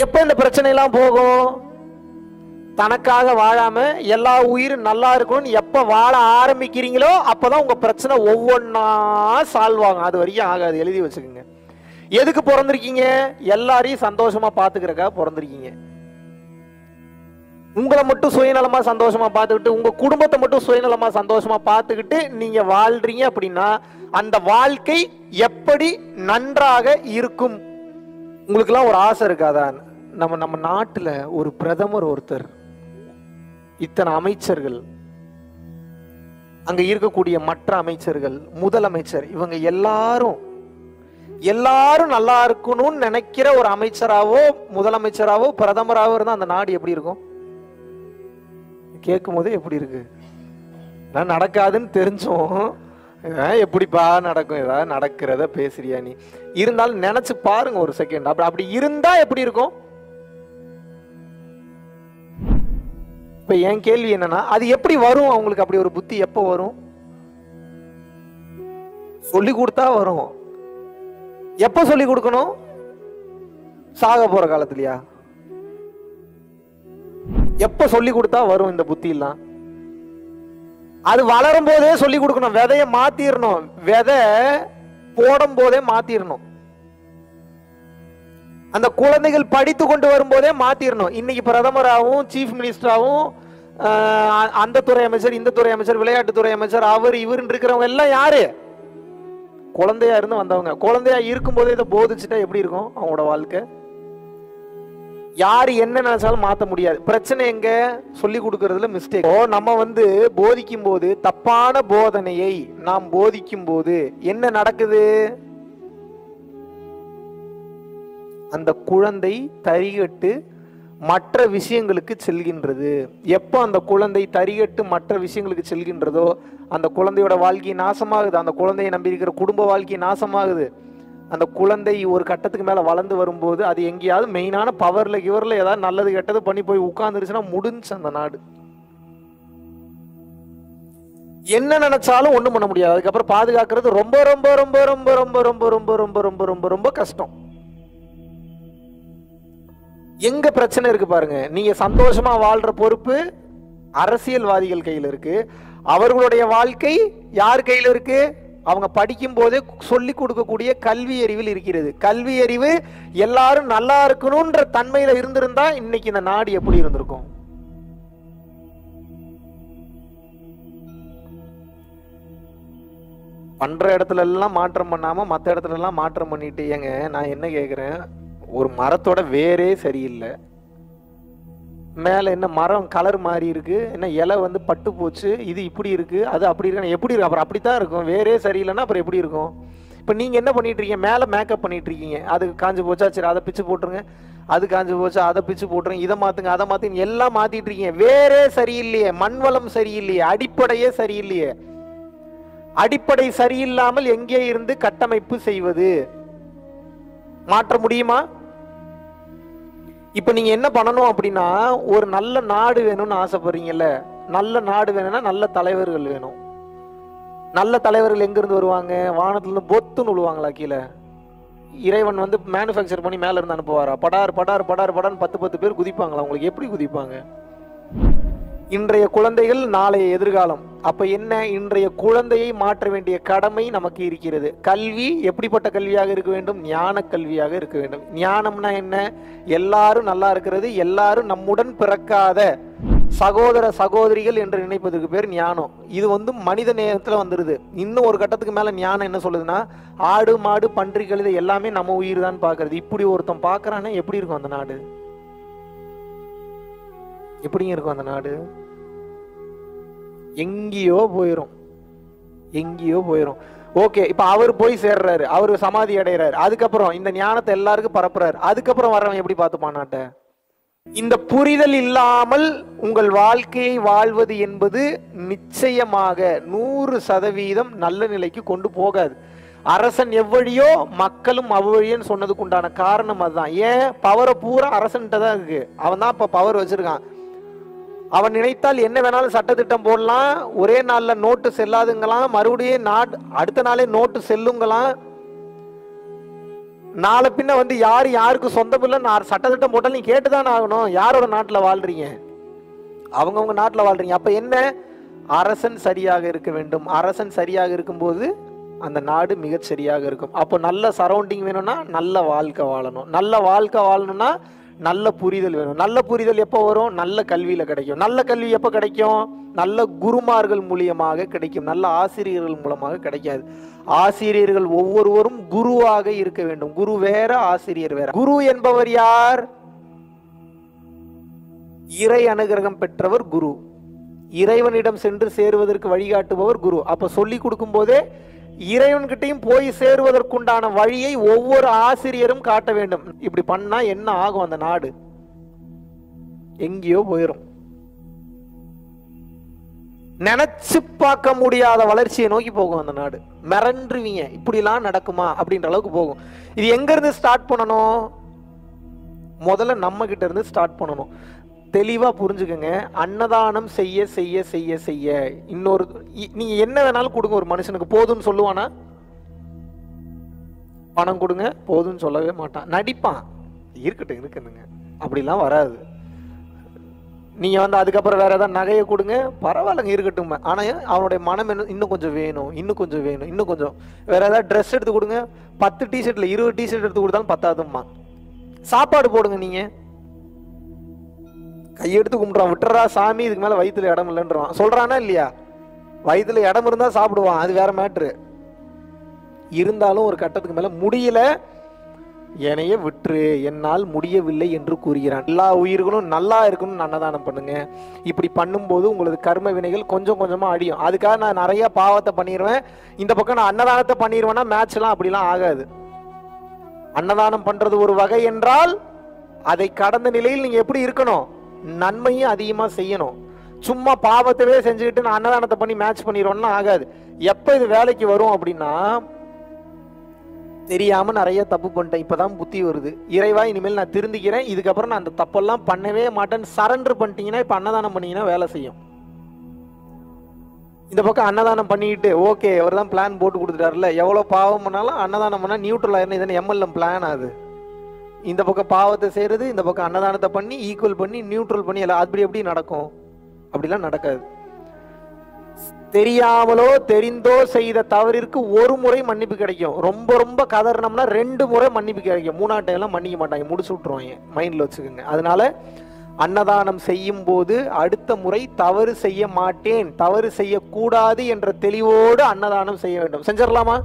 எப்ப இந்த பிரச்சனை எல்லாம் போகும்? தனக்காக வாழாம எல்லா உயிரும் நல்லா இருக்கணும்னு எப்ப வாழ ஆரம்பிக்கிறீங்களோ அப்பதான் உங்க பிரச்சனை ஒவ்வொன்னா சால்வ் ஆகும். அது வரைக்கும் ஆகாது, எழுதி வச்சுக்கோங்க. எதுக்கு பிறந்திருக்கீங்க? எல்லாரையும் சந்தோஷமா பாத்துக்கிறக்காக பிறந்திருக்கீங்க. உங்களை மட்டும் சுயநலமா சந்தோஷமா பார்த்துக்கிட்டு, உங்க குடும்பத்தை மட்டும் சுயநலமா சந்தோஷமா பார்த்துக்கிட்டு நீங்க வாழ்றீங்க அப்படின்னா அந்த வாழ்க்கை எப்படி நன்றாக இருக்கும்? உங்களுக்கெல்லாம் ஒரு ஆசை இருக்காதான்? நம்ம நாட்டுல ஒரு பிரதமர் ஒருத்தர், இத்தனை அமைச்சர்கள், அங்க இருக்கக்கூடிய மற்ற அமைச்சர்கள், முதலமைச்சர், இவங்க எல்லாரும் நல்லா இருக்கணும்னு நினைக்கிற ஒரு அமைச்சராவோ முதலமைச்சராவோ பிரதமராவோ இருந்தா அந்த நாடு எப்படி இருக்கும்? கேட்கும் போதே எப்படி இருக்கு? நடக்காதுன்னு தெரிஞ்சோம், எப்படிப்பா நடக்கும்? ஏதாவது நடக்கிறத பேசுறியா நீ? இருந்தாலும் நினைச்சு பாருங்க ஒரு செகண்ட். அப்படி இருந்தா எப்படி இருக்கும்? இப்ப என் கேள்வி என்னன்னா, அது எப்படி வரும் அவங்களுக்கு? அப்படி ஒரு புத்தி எப்ப வரும்? சொல்லி கொடுத்தா வரும். எப்ப சொல்லி கொடுக்கணும்? சாக போற காலத்துலயா? எப்ப சொல்லி கொடுத்தா வரும் இந்த புத்தி எல்லாம்? அது வளரும் போதே சொல்லி கொடுக்கணும். விதைய மாத்திரணும், விதை போடும் போதே மாத்திரணும். அந்த குழந்தைகள் படித்து கொண்டு வரும்போதே மாத்திரணும். இன்னைக்கு பிரதமராகவும் சீஃப் மினிஸ்டராகவும் அந்த துறை அமைச்சர், இந்த துறை அமைச்சர், விளையாட்டுத்துறை அமைச்சர், அவர் இவர் இருக்கிறவங்க எல்லாம் யாரு? குழந்தையா இருந்து வந்தவங்க. குழந்தையா இருக்கும் போதே இதை போதிச்சுட்டா எப்படி இருக்கும் அவங்களோட வாழ்க்கை? யாரு என்ன நினைச்சாலும் மாத்த முடியாது. பிரச்சனை எங்க? சொல்லி கொடுக்கறதுல மிஸ்டேக். நம்ம போதிக்கும் போது, தப்பான போதனையை நாம் போதிக்கும் போது என்ன நடக்குது? அந்த குழந்தை தரிகட்டு மற்ற விஷயங்களுக்கு செல்கின்றது. எப்போ அந்த குழந்தை தரிகட்டு மற்ற விஷயங்களுக்கு செல்கின்றதோ அந்த குழந்தையோட வாழ்க்கை நாசமாகுது. அந்த குழந்தையை நம்பி இருக்கிற குடும்ப வாழ்க்கை நாசமாகுது. அந்த குழந்தை ஒரு கட்டத்துக்கு மேல வளர்ந்து வரும்போது அது எங்கேயாவது மெயினான பவர்ல கிவர்ல ஏதாவது நல்லது கெட்டது பண்ணி போய் உட்கார்ந்துருச்சுன்னா முடிஞ்சு அந்த நாடு. என்ன நினைச்சாலும் ஒண்ணும் பண்ண முடியாது. அதுக்கப்புறம் பாதுகாக்கிறது ரொம்ப ரொம்ப ரொம்ப ரொம்ப ரொம்ப ரொம்ப ரொம்ப ரொம்ப ரொம்ப ரொம்ப ரொம்ப கஷ்டம். எங்க பிரச்சனை இருக்கு பாருங்க. நீங்க சந்தோஷமா வாழ்ற பொறுப்பு அரசியல்வாதிகள் கையில இருக்கு. அவர்களுடைய வாழ்க்கை யார் கையில இருக்கு? அவங்க படிக்கும் போதே சொல்லி கொடுக்கக்கூடிய கல்வி அறிவில் இருக்கிறது. கல்வி அறிவு எல்லாரும் நல்லா இருக்கணும்ன்ற தன்மையில இருந்திருந்தா இன்னைக்கு இந்த நாடு எப்படி இருந்திருக்கும்? பண்ற இடத்துல எல்லாம் மாற்றம் பண்ணாம மற்ற இடத்துல எல்லாம் மாற்றம் பண்ணிட்டு, ஏங்க நான் என்ன கேக்குறேன், ஒரு மரத்தோட வேரே சரியில்லை, மேல என்ன மரம் கலர் மாறி இருக்கு, என்ன இலை பட்டு போச்சு, இது இப்படி இருக்கு, அது அப்படி இருக்கு, எப்படி இருக்கு? அப்புறம் அப்படித்தான் இருக்கும். வேரே சரியில்லைன்னா அப்புறம் எப்படி இருக்கும்? இப்ப நீங்க என்ன பண்ணிட்டு இருக்கீங்க? மேல மேக்கப் பண்ணிட்டு இருக்கீங்க. அது காஞ்சு போச்சா, சரி அதை பிச்சு போட்டுருங்க, அது காஞ்சு போச்சா அதை பிச்சு போட்டுருங்க, இதை மாத்துங்க அதை மாத்துங்க, எல்லாம் மாத்திட்டு இருக்கீங்க. வேரே சரியில்லையே, மண்வளம் சரியில்லையே, அடிப்படையே சரியில்லையே. அடிப்படை சரியில்லாமல் எங்கே இருந்து கட்டமைப்பு செய்வது? மாற்ற முடியுமா? இப்ப நீங்க என்ன பண்ணணும் அப்படின்னா, ஒரு நல்ல நாடு வேணும்னு ஆசைப்படுறீங்கல்ல, நல்ல நாடு வேணும்னா நல்ல தலைவர்கள் வேணும். நல்ல தலைவர்கள் எங்க இருந்து வருவாங்க? வானத்துல இருந்து பொத்துன்னு விழுவாங்களா கீழே? இறைவன் மேனுஃபேக்சர் பண்ணி மேல இருந்து அனுப்புவாரா? படார் படார் படார் படார்னு 10 பேர் குதிப்பாங்களா? உங்களுக்கு எப்படி குதிப்பாங்க? இன்றைய குழந்தைகள் நாளைய எதிர்காலம். அப்ப என்ன? இன்றைய குழந்தையை மாற்ற வேண்டிய கடமை நமக்கு இருக்கிறது. கல்வி எப்படிப்பட்ட கல்வியாக இருக்க வேண்டும்? ஞான கல்வியாக இருக்க வேண்டும். ஞானம்னா என்ன? எல்லாரும் நல்லா இருக்கிறது, எல்லாரும் நம்முடன் பிறக்காத சகோதர சகோதரிகள் என்று நினைப்பதற்கு பேர் ஞானம். இது மனித நேயத்துல வந்துருது. இன்னும் ஒரு கட்டத்துக்கு மேல ஞானம் என்ன சொல்லுதுன்னா, ஆடு மாடு பன்றி கழுதை எல்லாமே நம்ம உயிர் தான் பாக்குறது. இப்படி ஒருத்தன் பாக்குறானே எப்படி இருக்கும் அந்த நாடு? எப்படிங்க இருக்கும் அந்த நாடு? எங்கேயோ போயிரும், எங்கேயோ போயிரும். ஓகே, இப்ப அவர் போய் சேர்றாரு, அவர் சமாதி அடைகிறாரு, அதுக்கப்புறம் இந்த ஞானத்தை எல்லாருக்கும் பரப்புறாரு, அதுக்கப்புறம் வர்றவன் எப்படி பார்த்துப்பான் நாட்டை? இந்த புரிதல் இல்லாமல் உங்கள் வாழ்க்கையை வாழ்வது என்பது நிச்சயமாக 100% நல்ல நிலைக்கு கொண்டு போகாது. அரசன் எவ்வழியோ மக்களும் அவ்வழியன்னு சொன்னதுக்கு உண்டான காரணம் அதுதான். ஏன்? பவரை பூரா அரசன்கிட்ட தான் இருக்கு. அவன் தான் இப்ப பவர் வச்சிருக்கான். அவன் நினைத்தால் என்ன வேணாலும் சட்டத்திட்டம் போடலாம். ஒரே நாள்ல நோட்டு செல்லாதுங்களாம், மறுபடியும் அடுத்த நாளே நோட்டு செல்லுங்களாம். நாளை பின்ன வந்து யாரு யாருக்கு சொந்தம் இல்லைன்னு சட்டத்திட்டம் போட்டாலும் நீ கேட்டுதானே ஆகணும். யாரோட நாட்டில் வாழ்றீங்க? அவங்கவுங்க நாட்டில் வாழ்றீங்க. அப்ப என்ன? அரசன் சரியாக இருக்க வேண்டும். அரசன் சரியாக இருக்கும்போது அந்த நாடு மிக சரியாக இருக்கும். அப்போ நல்ல சரௌண்டிங் வேணும்னா நல்ல வாழ்க்கை வாழணும். நல்ல வாழ்க்கை வாழணும்னா நல்ல புரிதல் வேணும். நல்ல புரிதல் எப்போ வரும்? நல்ல கல்வியில கிடைக்கும். நல்ல கல்வி எப்போ கிடைக்கும்? நல்ல குருமார்கள் மூலியமாக கிடைக்கும். நல்ல ஆசிரியர்கள் மூலமாக கிடைக்காது. ஆசிரியர்கள் ஒவ்வொருவரும் குருவாக இருக்க வேண்டும். குரு வேற, ஆசிரியர் வேற. குரு என்பவர் யார்? இறை அனுகிரகம் பெற்றவர் குரு. இறைவனிடம் சென்று சேருவதற்கு வழிகாட்டுபவர் குரு. அப்ப சொல்லி கொடுக்கும் போதே இறைவன்கிட்டையும் போய் சேருவதற்குண்டான வழியை ஒவ்வொரு ஆசிரியரும் காட்ட வேண்டும். இப்படி பண்ணா என்ன ஆகும்? அந்த நாடு எங்கேயோ போயிடும். நினைச்சு பார்க்க முடியாத வளர்ச்சியை நோக்கி போகும் அந்த நாடு. மிரண்டுருவீங்க, இப்படிலாம் நடக்குமா அப்படின்ற அளவுக்கு போகும். இது எங்க இருந்து ஸ்டார்ட் பண்ணணும்? முதல்ல நம்ம கிட்ட இருந்து ஸ்டார்ட் பண்ணணும். தெளிவா புரிஞ்சுக்கங்க. அன்னதானம் செய்ய செய்ய செய்ய செய்ய இன்னொரு நீங்க என்ன வேணாலும் கொடுங்க. ஒரு மனுஷனுக்கு போதும்னு சொல்லுவானா? பணம் கொடுங்க போதும்னு சொல்லவே மாட்டான், நடிப்பான். இருக்கட்டும் இருக்குதுங்க, அப்படிலாம் வராது. நீங்க வந்து அதுக்கப்புறம் வேற ஏதாவது நகையை கொடுங்க, பரவாயில்லைங்க இருக்கட்டும். ஆனா அவனுடைய மனம் என்ன? இன்னும் கொஞ்சம் வேணும், இன்னும் கொஞ்சம் வேணும், இன்னும் கொஞ்சம். வேற ஏதாவது ட்ரெஸ் எடுத்து கொடுங்க, 10 டிஷர்ட்ல 20 டிஷர்ட் எடுத்து கொடுத்தாலும் பத்தாதும்மா. சாப்பாடு போடுங்க, நீங்க கையெடுத்து கும்பிட்றான், விட்டுறா சாமி, இதுக்கு மேல வயிற்றுல இடம் இல்லைன்றான். சொல்றானா இல்லையா? வயிற்றுல இடம் இருந்தா சாப்பிடுவான், அது வேற மேட்ரு. இருந்தாலும் ஒரு கட்டத்துக்கு மேல முடியல, என்னைய விட்டுரு, என்னால் முடியவில்லை என்று கூறுகிறான். எல்லா உயிர்களும் நல்லா இருக்கணும்னு அன்னதானம் பண்ணுங்க. இப்படி பண்ணும்போது உங்களது கர்ம வினைகள் கொஞ்சம் கொஞ்சமா அடியும். அதுக்காக நான் நிறைய பாவத்தை பண்ணிடுவேன், இந்த பக்கம் நான் அன்னதானத்தை பண்ணிடுவேன்னா மேட்ச்லாம் அப்படிலாம் ஆகாது. அன்னதானம் பண்றது ஒரு வகை என்றால் அதை கடந்த நிலையில் நீங்க எப்படி இருக்கணும்? நன்மையும் அதிகமா செய்யணும். சும்மா பாவத்தவே செஞ்சுக்கிட்டு நான் அன்னதானத்தை பண்ணி மேட்ச் பண்ணிடுவோம்னா ஆகாது. எப்ப இது வேலைக்கு வரும் அப்படின்னா, தெரியாம நிறைய தப்பு பண்ணிட்டேன், இப்பதான் புத்தி வருது, இறைவா இனிமேல் நான் திருந்திக்கிறேன், இதுக்கப்புறம் நான் அந்த தப்பெல்லாம் பண்ணவே மாட்டேன்னு சரண்டர் பண்ணிட்டீங்கன்னா இப்ப அன்னதானம் பண்ணீங்கன்னா வேலை செய்யும். இந்த பக்கம் அன்னதானம் பண்ணிட்டு ஓகே அவர் தான் பிளான் போட்டு கொடுத்துட்டாருல, எவ்வளவு பாவம் பண்ணாலும் அன்னதானம் பண்ணா நியூட்ரல் ஆயிரும். இதனை எம்எல்எம் பிளான் ஆகுது. இந்த பக்கம் பாவத்தை செய்யறது, இந்த பக்கம் அன்னதானத்தை பண்ணி ஈக்குவல் பண்ணி நியூட்ரல் பண்ணி எல்லாம் அப்படி எப்படி நடக்கும்? அப்படிலாம் நடக்காது. தெரியாமலோ தெரிந்தோ செய்த தவறிற்கு ஒரு முறை மன்னிப்பு கிடைக்கும். ரொம்ப ரொம்ப கதறினோம்னா 2 முறை மன்னிப்பு கிடைக்கும். 3ஆவது டைம்லாம் மன்னிக்க மாட்டாங்க, முடிச்சு விட்டுருவாங்க. மைண்ட்ல வச்சுக்கோங்க. அதனால அன்னதானம் செய்யும் போது அடுத்த முறை தவறு செய்ய மாட்டேன், தவறு செய்யக்கூடாது என்ற தெளிவோடு அன்னதானம் செய்ய வேண்டும். செஞ்சிடலாமா?